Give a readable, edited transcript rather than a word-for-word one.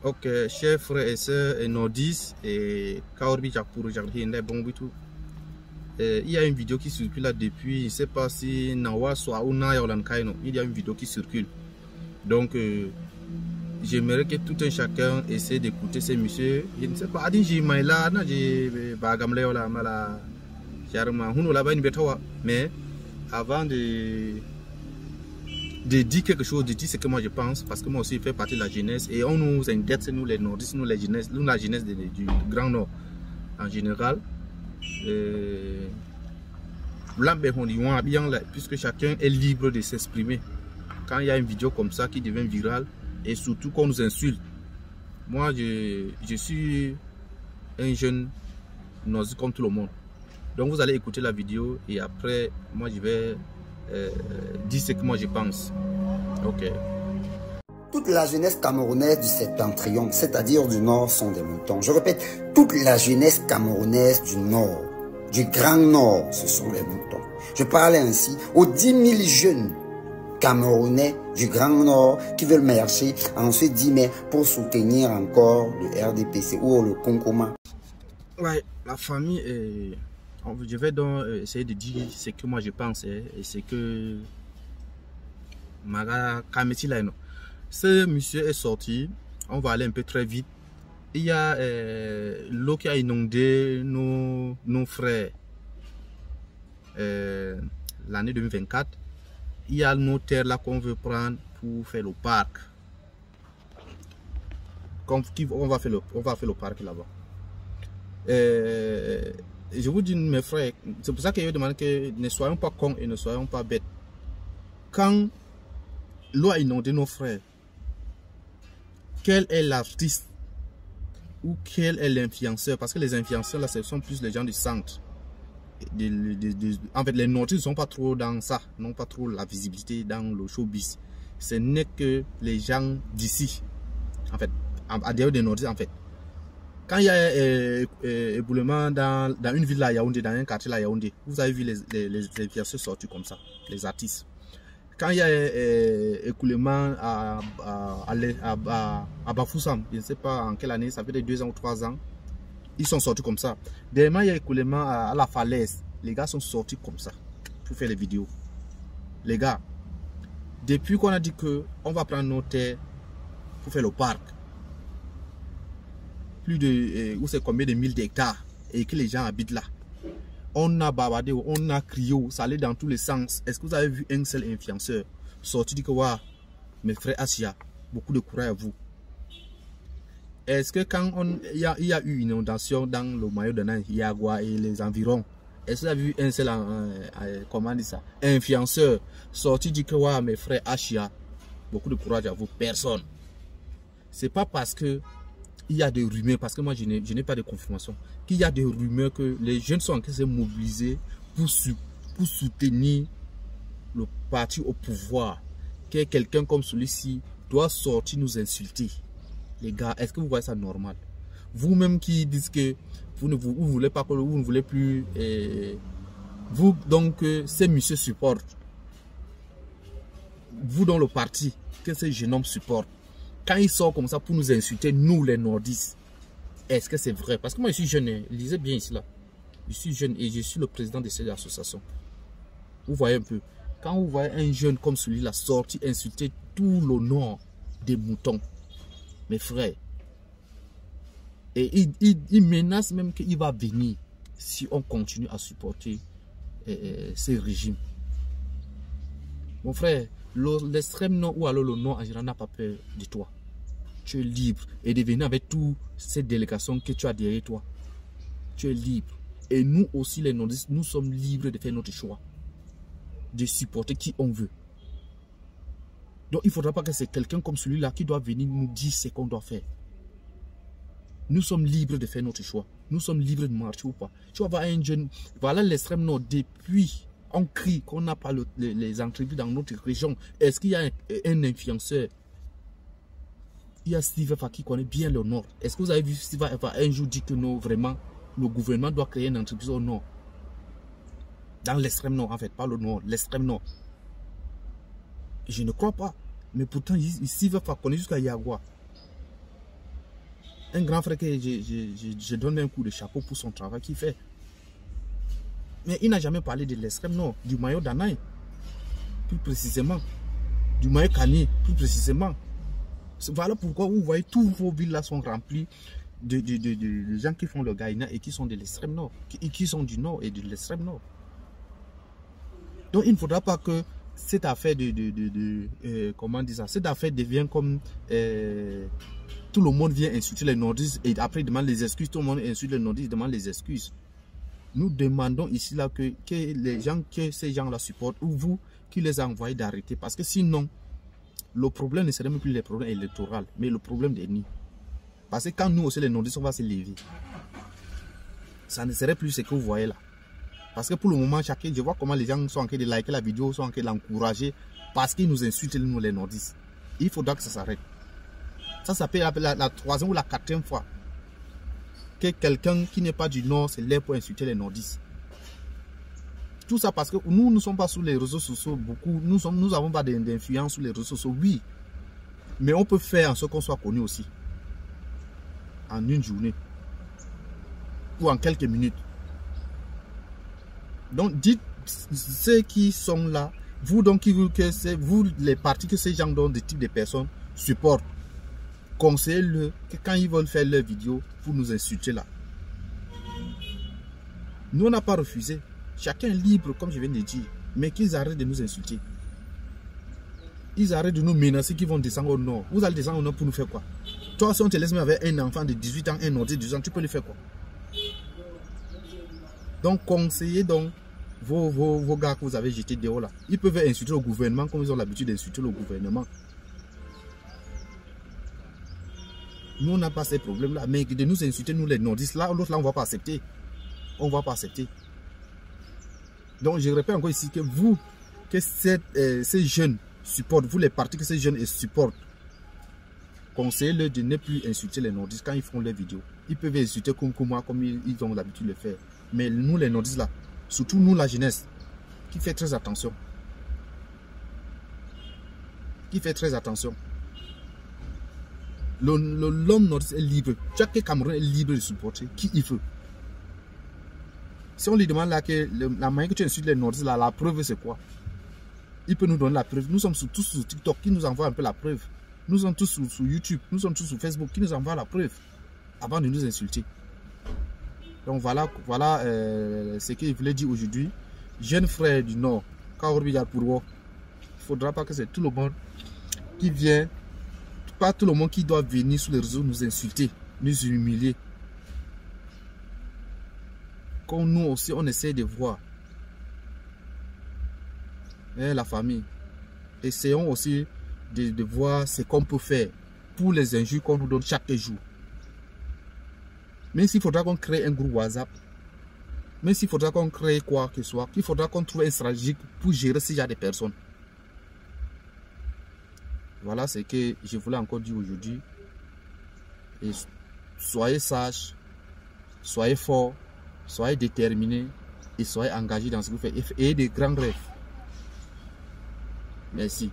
Ok, chers frères et sœurs et nordistes et Kaorbi Jakpuru Jakri Bonbitu. Il y a une vidéo qui circule là depuis, je ne sais pas si Nawa soit ou Nayolan Kaino. Il y a une vidéo qui circule. Donc, j'aimerais que tout un chacun essaie d'écouter ces messieurs. Je ne sais pas, Adi Jimaila, j'ai Bagamleola, Mala, Jarma, Hunola, mais avant de dire quelque chose, de dire ce que moi je pense, parce que moi aussi je fais partie de la jeunesse et on nous indexe, nous les nordistes, nous la jeunesse du Grand Nord en général. Puisque chacun est libre de s'exprimer. Quand il y a une vidéo comme ça qui devient virale et surtout qu'on nous insulte, moi je suis un jeune nordiste comme tout le monde. Donc vous allez écouter la vidéo et après moi je vais dire ce que moi je pense. Ok. Toute la jeunesse camerounaise du septentrion, c'est-à-dire du nord, sont des moutons. Je répète, toute la jeunesse camerounaise du nord, du grand nord, ce sont les moutons. Je parle ainsi aux 10 000 jeunes camerounais du grand nord qui veulent marcher en ce 10 mai pour soutenir encore le RDPC ou le Concoma. Ouais, la famille est... Je vais donc essayer de dire ce que moi je pense et ce que Maga Kameti là. Ce monsieur est sorti, on va aller un peu très vite. Il y a l'eau qui a inondé nos frères l'année 2024. Il y a nos terres là qu'on veut prendre pour faire le parc. On va faire le parc là-bas. Je vous dis mes frères, c'est pour ça que je demande que ne soyons pas cons et ne soyons pas bêtes. Quand l'eau a inondé nos frères, quel est l'artiste ou quel est l'influenceur? Parce que les influenceurs là, ce sont plus les gens du centre. En fait, les nordistes ne sont pas trop dans ça, n'ont pas trop la visibilité dans le showbiz. Ce n'est que les gens d'ici, en fait, à dehors des nordistes en fait. Quand il y a éboulement dans une ville à Yaoundé, dans un quartier à Yaoundé, vous avez vu les influenceurs sortir comme ça, les artistes. Quand il y a écoulement à Bafoussam, je ne sais pas en quelle année, ça fait 2 ans ou 3 ans, ils sont sortis comme ça. Dernièrement, il y a écoulement à la falaise, les gars sont sortis comme ça pour faire les vidéos. Les gars, depuis qu'on a dit qu'on va prendre nos terres pour faire le parc, plus de, où c'est combien de 1000 hectares et que les gens habitent là. On a bavardé, on a crié, ça allait dans tous les sens. Est-ce que vous avez vu un seul influenceur sorti dire que ouais, mes frères Asia, beaucoup de courage à vous. Est-ce que quand il y a eu une inondation dans le maillot de Yagua et les environs, est-ce que vous avez vu un seul comment dit ça, influenceur sorti dire que ouais, mes frères Asia, beaucoup de courage à vous? Personne. C'est pas parce que il y a des rumeurs, parce que moi je n'ai pas de confirmation, qu'il y a des rumeurs que les jeunes sont en train de se mobiliser pour soutenir le parti au pouvoir, que quelqu'un comme celui-ci doit sortir nous insulter. Les gars, est-ce que vous voyez ça normal? Vous-même qui dites que vous ne voulez pas, vous ne voulez plus, vous donc ces messieurs supportent, vous dans le parti que ces jeunes hommes supportent, quand ils sortent comme ça pour nous insulter, nous les nordistes, est-ce que c'est vrai? Parce que moi je suis jeune, lisez bien ici là. Je suis jeune et je suis le président de cette association. Vous voyez un peu. Quand vous voyez un jeune comme celui-là sortir insulter tout le nord des moutons, mes frères, et il menace même qu'il va venir si on continue à supporter ces régimes. Mon frère, l'extrême nord ou alors le nord en général n'a pas peur de toi. Tu es libre et de venir avec toutes ces délégations que tu as derrière toi. Tu es libre. Et nous aussi les nordistes, nous sommes libres de faire notre choix. De supporter qui on veut. Donc il ne faudra pas que c'est quelqu'un comme celui-là qui doit venir nous dire ce qu'on doit faire. Nous sommes libres de faire notre choix. Nous sommes libres de marcher ou pas. Tu vas voir un jeune, voilà l'extrême nord, depuis on crie qu'on n'a pas les entreprises dans notre région. Est-ce qu'il y a un influenceur? Il y a Steve Fa qui connaît bien le nord. Est-ce que vous avez vu Steve Fa un jour dire que non, vraiment, le gouvernement doit créer une entreprise au nord? Dans l'extrême nord, en fait, pas le nord, l'extrême nord. Je ne crois pas. Mais pourtant, Steve Fa connaît jusqu'à Yagua. Un grand frère que je donne un coup de chapeau pour son travail qu'il fait. Mais il n'a jamais parlé de l'extrême nord, du maillot d'Anaï, plus précisément. Du maillot Kani, plus précisément. Voilà pourquoi vous voyez tous vos villes là sont remplies de gens qui font le Gaïna et qui sont de l'extrême nord, qui sont du nord et de l'extrême nord. Donc il ne faudra pas que cette affaire comment dire ça, cette affaire devient comme tout le monde vient insulter les nordistes et après il demande les excuses, tout le monde insulte les nordistes, demande les excuses. Nous demandons ici là que les gens que ces gens là supportent ou vous qui les a envoyés d'arrêter parce que sinon le problème ne serait même plus le problème électoral mais le problème des nids. Parce que quand nous aussi les nordistes on va se lever, ça ne serait plus ce que vous voyez là. Parce que pour le moment, chacun, je vois comment les gens sont en train de liker la vidéo, sont en train de l'encourager parce qu'ils nous insultent, nous les nordistes. Il faudra que ça s'arrête. Ça peut être la troisième ou la quatrième fois que quelqu'un qui n'est pas du nord se lève pour insulter les nordistes. Tout ça parce que nous ne sommes pas sur les réseaux sociaux beaucoup. Nous n'avons pas d'influence sur les réseaux sociaux, oui. Mais on peut faire en sorte qu'on soit connu aussi. En une journée. Ou en quelques minutes. Donc dites ceux qui sont là, vous donc vous les partis que ces gens dont des types de personnes supportent, conseillez-le que quand ils veulent faire leur vidéo, vous nous insultez là. Nous on n'a pas refusé. Chacun est libre comme je viens de dire, mais qu'ils arrêtent de nous insulter. Ils arrêtent de nous menacer qu'ils vont descendre au nord. Vous allez descendre au nord pour nous faire quoi? Toi si on te laisse même avec un enfant de 18 ans, un ordi de 18 ans, tu peux lui faire quoi? Donc, conseillez donc vos gars que vous avez jetés dehors là. Ils peuvent insulter le gouvernement comme ils ont l'habitude d'insulter le gouvernement. Nous, on n'a pas ces problèmes-là. Mais de nous insulter, nous les nordistes, là, l'autre là, on ne va pas accepter. On ne va pas accepter. Donc, je répète encore ici que vous, que ces jeunes supportent, vous les partis que ces jeunes supportent, conseillez-leur de ne plus insulter les nordistes quand ils font leurs vidéos. Ils peuvent insulter comme moi, comme ils ont l'habitude de le faire. Mais nous, les nordistes là, surtout nous, la jeunesse, qui fait très attention. Qui fait très attention. L'homme nordiste est libre. Chaque Camerounais est libre de supporter qui il veut. Si on lui demande là que la manière que tu insultes les nordistes là, la preuve c'est quoi? Il peut nous donner la preuve. Nous sommes tous sur TikTok, qui nous envoie un peu la preuve. Nous sommes tous sur YouTube, nous sommes tous sur Facebook, qui nous envoie la preuve avant de nous insulter. Donc voilà ce qu'il voulait dire aujourd'hui. Jeune frère du Nord, il ne faudra pas que c'est tout le monde qui vient, pas tout le monde qui doit venir sur les réseaux nous insulter, nous humilier. Comme nous aussi, on essaie de voir la famille. Essayons aussi de voir ce qu'on peut faire pour les injures qu'on nous donne chaque jour. Même s'il faudra qu'on crée un groupe WhatsApp, même s'il faudra qu'on crée quoi que ce soit, il faudra qu'on trouve une stratégie pour gérer ce genre de personnes. Voilà ce que je voulais encore dire aujourd'hui. Et soyez sages, soyez forts, soyez déterminés et soyez engagés dans ce que vous faites. Et ayez des grands rêves. Merci.